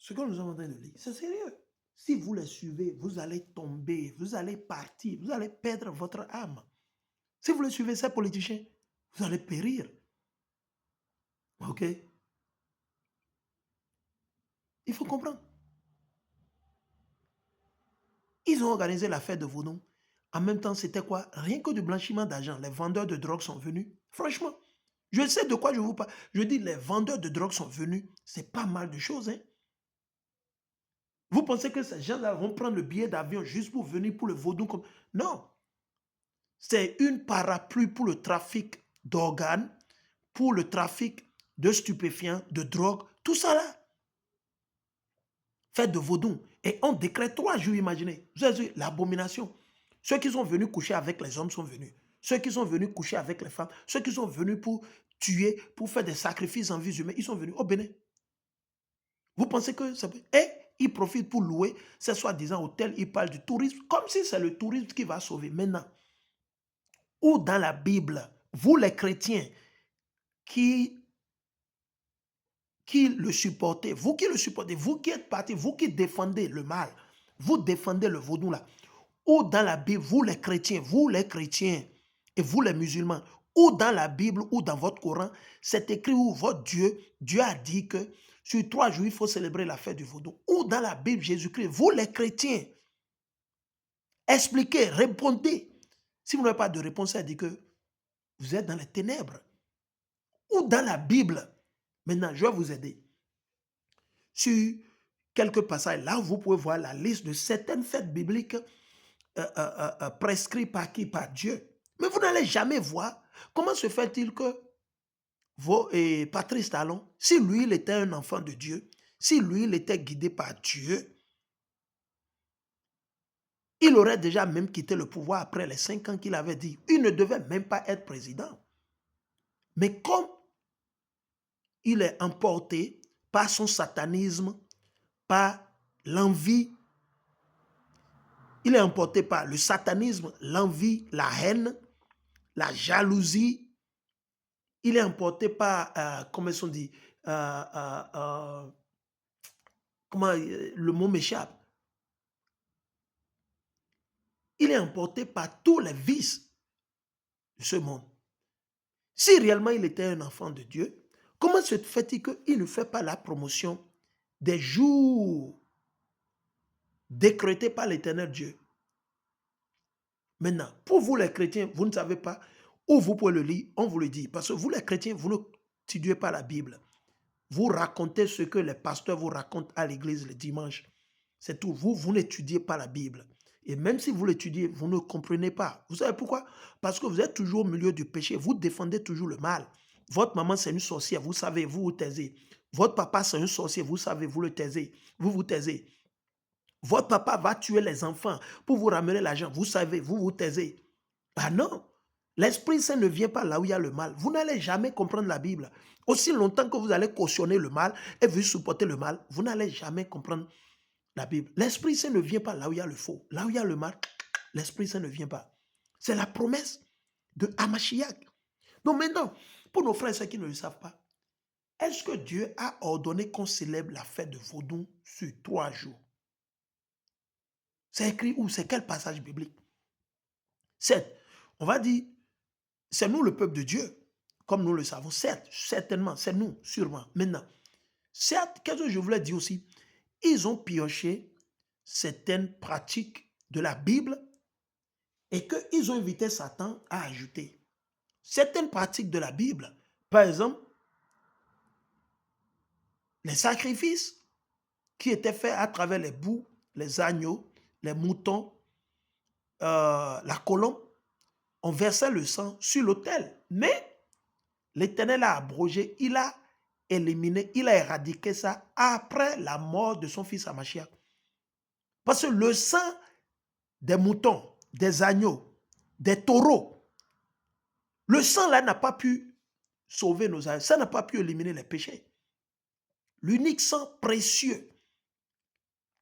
Ce que nous sommes en train de lire, c'est sérieux. Si vous les suivez, vous allez tomber, vous allez partir, vous allez perdre votre âme. Si vous les suivez, ces politiciens, vous allez périr. OK? Il faut comprendre. Ils ont organisé la fête de Vaudon. En même temps, c'était quoi? Rien que du blanchiment d'argent. Les vendeurs de drogue sont venus. Franchement, je sais de quoi je vous parle. Je dis, les vendeurs de drogue sont venus. C'est pas mal de choses, hein? Vous pensez que ces gens-là vont prendre le billet d'avion juste pour venir pour le Vaudon comme... Non. C'est une parapluie pour le trafic d'organes, pour le trafic de stupéfiants, de drogue, tout ça là. Fête de Vaudon. Et on décrète 3 jours, imaginez. Vous avez vu l'abomination. Ceux qui sont venus coucher avec les hommes sont venus. Ceux qui sont venus coucher avec les femmes, ceux qui sont venus pour tuer, pour faire des sacrifices en vie humaine, ils sont venus au Bénin. Vous pensez que ça peut... Et ils profitent pour louer ces soi-disant hôtels, ils parlent du tourisme, comme si c'est le tourisme qui va sauver. Maintenant, ou dans la Bible, vous les chrétiens qui le supportez, vous qui le supportez, vous qui êtes partis, vous qui défendez le mal, vous défendez le vaudou là, ou dans la Bible, vous les chrétiens et vous les musulmans, ou dans la Bible ou dans votre Coran, c'est écrit où votre Dieu a dit que sur 3 jours, il faut célébrer la fête du vaudou. Ou dans la Bible, Jésus-Christ, vous les chrétiens, expliquez, répondez. Si vous n'avez pas de réponse, ça dit que vous êtes dans les ténèbres. Ou dans la Bible, maintenant, je vais vous aider. Sur quelques passages, là, vous pouvez voir la liste de certaines fêtes bibliques prescrites par qui? Par Dieu. Mais vous n'allez jamais voir comment se fait-il que Patrice Talon, si lui, il était un enfant de Dieu, si lui, il était guidé par Dieu, il aurait déjà même quitté le pouvoir après les 5 ans qu'il avait dit. Il ne devait même pas être président. Mais comme il est emporté par son satanisme, par l'envie, il est emporté par le satanisme, l'envie, la haine, la jalousie. Il est emporté par, comment on dit, comment le mot m'échappe. Il est emporté par tous les vices de ce monde. Si réellement il était un enfant de Dieu, comment se fait-il qu'il ne fait pas la promotion des jours décrétés par l'Éternel Dieu? Maintenant, pour vous les chrétiens, vous ne savez pas où vous pouvez le lire, on vous le dit. Parce que vous les chrétiens, vous ne étudiez pas la Bible. Vous racontez ce que les pasteurs vous racontent à l'église le dimanche. C'est tout. Vous n'étudiez pas la Bible. Et même si vous l'étudiez, vous ne comprenez pas. Vous savez pourquoi? Parce que vous êtes toujours au milieu du péché. Vous défendez toujours le mal. Votre maman, c'est une sorcière. Vous savez, vous vous taisez. Votre papa, c'est un sorcier. Vous savez, vous le taisez. Vous vous taisez. Votre papa va tuer les enfants pour vous ramener l'argent. Vous savez, vous vous taisez. Ah non. L'Esprit Saint ne vient pas là où il y a le mal. Vous n'allez jamais comprendre la Bible. Aussi longtemps que vous allez cautionner le mal et vous supporter le mal, vous n'allez jamais comprendre la Bible. L'Esprit Saint ne vient pas là où il y a le faux. Là où il y a le mal, l'Esprit Saint ne vient pas. C'est la promesse de Hamashiach. Donc maintenant, pour nos frères et sœurs qui ne le savent pas, est-ce que Dieu a ordonné qu'on célèbre la fête de Vaudou sur 3 jours? C'est écrit où? C'est quel passage biblique? C'est, on va dire, c'est nous le peuple de Dieu, comme nous le savons. Certes, certainement, c'est nous, sûrement. Maintenant, certes, qu'est-ce que je voulais dire aussi? Ils ont pioché certaines pratiques de la Bible et qu'ils ont invité Satan à ajouter. Certaines pratiques de la Bible, par exemple, les sacrifices qui étaient faits à travers les boucs, les agneaux, les moutons, la colombe, on versait le sang sur l'autel. Mais l'Éternel a abrogé, il a éliminé, il a éradiqué ça après la mort de son fils Hamashiach. Parce que le sang des moutons, des agneaux, des taureaux, le sang là n'a pas pu sauver nos âmes, ça n'a pas pu éliminer les péchés. L'unique sang précieux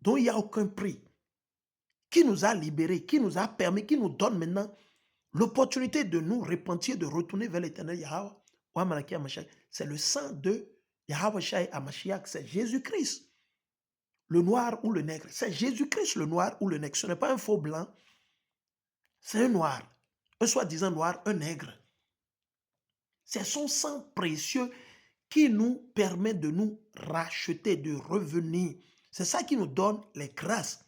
dont il n'y a aucun prix, qui nous a libérés, qui nous a permis, qui nous donne maintenant l'opportunité de nous repentir, de retourner vers l'Éternel Yahweh, c'est le sang de Yahweh Shai Hamashiach, c'est Jésus-Christ. le noir ou le nègre. C'est Jésus-Christ le noir ou le nègre. Ce n'est pas un faux blanc, c'est un noir. Un soi-disant noir, un nègre. C'est son sang précieux qui nous permet de nous racheter, de revenir. C'est ça qui nous donne les grâces.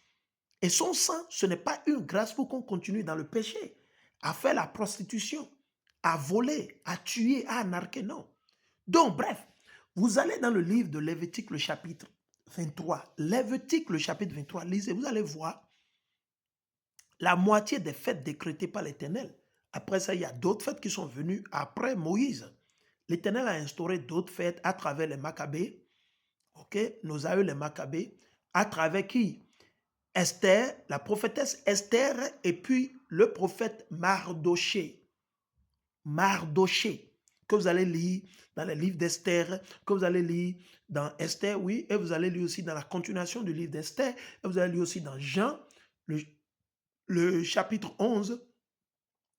Et son sang, ce n'est pas une grâce pour qu'on continue dans le péché, à faire la prostitution, à voler, à tuer, à anarquer, non. Donc, bref, vous allez dans le livre de Lévitique, le chapitre 23. Lévitique, le chapitre 23, lisez, vous allez voir la moitié des fêtes décrétées par l'Éternel. Après ça, il y a d'autres fêtes qui sont venues après Moïse. L'Éternel a instauré d'autres fêtes à travers les Maccabées, ok, nos aïeux les Maccabées, à travers qui? Esther, la prophétesse Esther, et puis le prophète Mardoché. Mardoché, que vous allez lire dans les livres d'Esther, que vous allez lire dans Esther, oui, et vous allez lire aussi dans la continuation du livre d'Esther, et vous allez lire aussi dans Jean, le chapitre 11,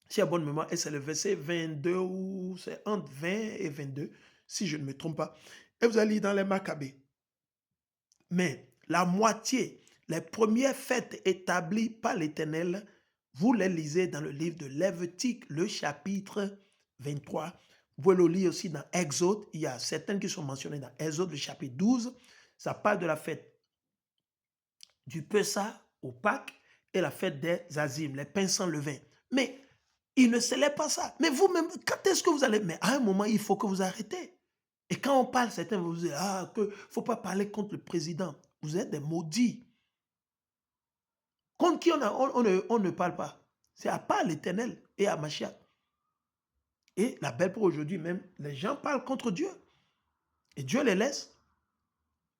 si à bonne mémoire, et c'est le verset 22, ou c'est entre 20 et 22, si je ne me trompe pas, et vous allez lire dans les Maccabées. Mais la moitié, les premières fêtes établies par l'Éternel, vous les lisez dans le livre de Lévitique, le chapitre 23. Vous pouvez le lire aussi dans Exode. Il y a certaines qui sont mentionnées dans Exode, le chapitre 12. Ça parle de la fête du Pessah au Pâques et la fête des Azim, les pains sans levain. Mais il ne célèbre pas ça. Mais vous-même, quand est-ce que vous allez... Mais à un moment, il faut que vous arrêtez. Et quand on parle, certains vous disent, ah, qu'il ne faut pas parler contre le président. Vous êtes des maudits. Contre qui on ne parle pas. C'est à part l'Éternel et à Mashiach. Et la belle pour aujourd'hui même, les gens parlent contre Dieu. Et Dieu les laisse.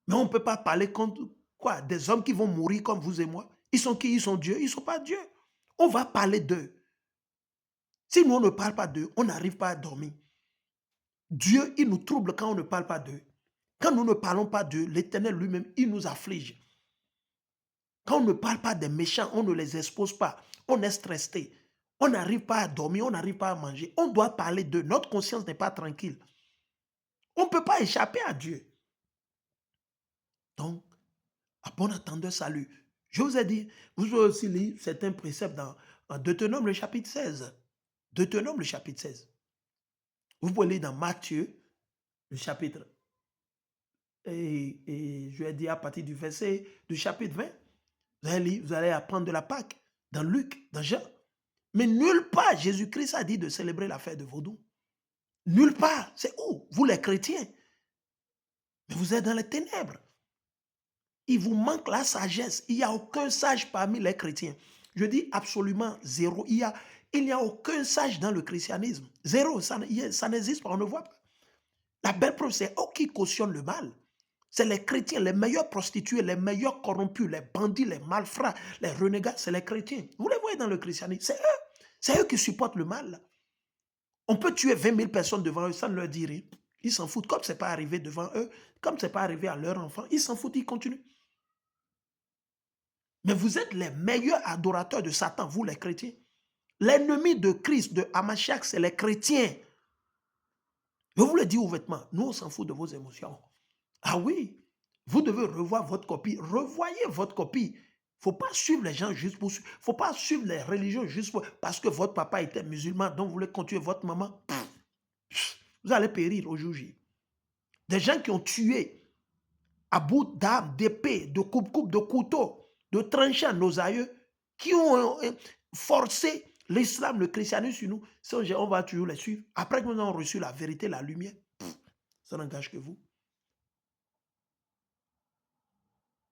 Mais on ne peut pas parler contre quoi? Des hommes qui vont mourir comme vous et moi. Ils sont qui? Ils sont Dieu. Ils ne sont pas Dieu. On va parler d'eux. Si nous, on ne parle pas d'eux, on n'arrive pas à dormir. Dieu, il nous trouble quand on ne parle pas d'eux. Quand nous ne parlons pas d'eux, l'Éternel lui-même, il nous afflige. Quand on ne parle pas des méchants, on ne les expose pas. On est stressé. On n'arrive pas à dormir, on n'arrive pas à manger. On doit parler d'eux. Notre conscience n'est pas tranquille. On ne peut pas échapper à Dieu. Donc, à bon entendeur, salut. Je vous ai dit, vous pouvez aussi lire certains préceptes dans Deutéronome, le chapitre 16. Deutéronome, le chapitre 16. Vous pouvez lire dans Matthieu, le chapitre. Et je vais dire à partir du verset du chapitre 20. Vous allez apprendre de la Pâque dans Luc, dans Jean. Mais nulle part, Jésus-Christ a dit de célébrer la fête de Vaudou. Nulle part. C'est où? Vous les chrétiens. Mais vous êtes dans les ténèbres. Il vous manque la sagesse. Il n'y a aucun sage parmi les chrétiens. Je dis absolument zéro. Il n'y a aucun sage dans le christianisme. Zéro. Ça n'existe pas. On ne voit pas. La belle preuve, c'est eux qui cautionnent le mal. C'est les chrétiens, les meilleurs prostitués, les meilleurs corrompus, les bandits, les malfrats, les renégats, c'est les chrétiens. Vous les voyez dans le christianisme. C'est eux. C'est eux qui supportent le mal. On peut tuer 20 000 personnes devant eux sans leur dire rien. Ils s'en foutent. Comme ce n'est pas arrivé devant eux, comme ce n'est pas arrivé à leur enfant, ils s'en foutent, ils continuent. Mais vous êtes les meilleurs adorateurs de Satan, vous les chrétiens. L'ennemi de Christ, de Hamashiach, c'est les chrétiens. Je vous le dis ouvertement, nous on s'en fout de vos émotions. Ah oui, vous devez revoir votre copie. Revoyez votre copie. Il ne faut pas suivre les gens juste pour suivre. Il ne faut pas suivre les religions juste pour, parce que votre papa était musulman, donc vous voulez continuer votre maman. Vous allez périr au jour J. Des gens qui ont tué à bout d'armes, d'épées, de coupe-coupe, de couteaux, de tranchants, nos aïeux, qui ont forcé l'islam, le christianisme sur nous. On va toujours les suivre. Après que nous avons reçu la vérité, la lumière, ça n'engage que vous.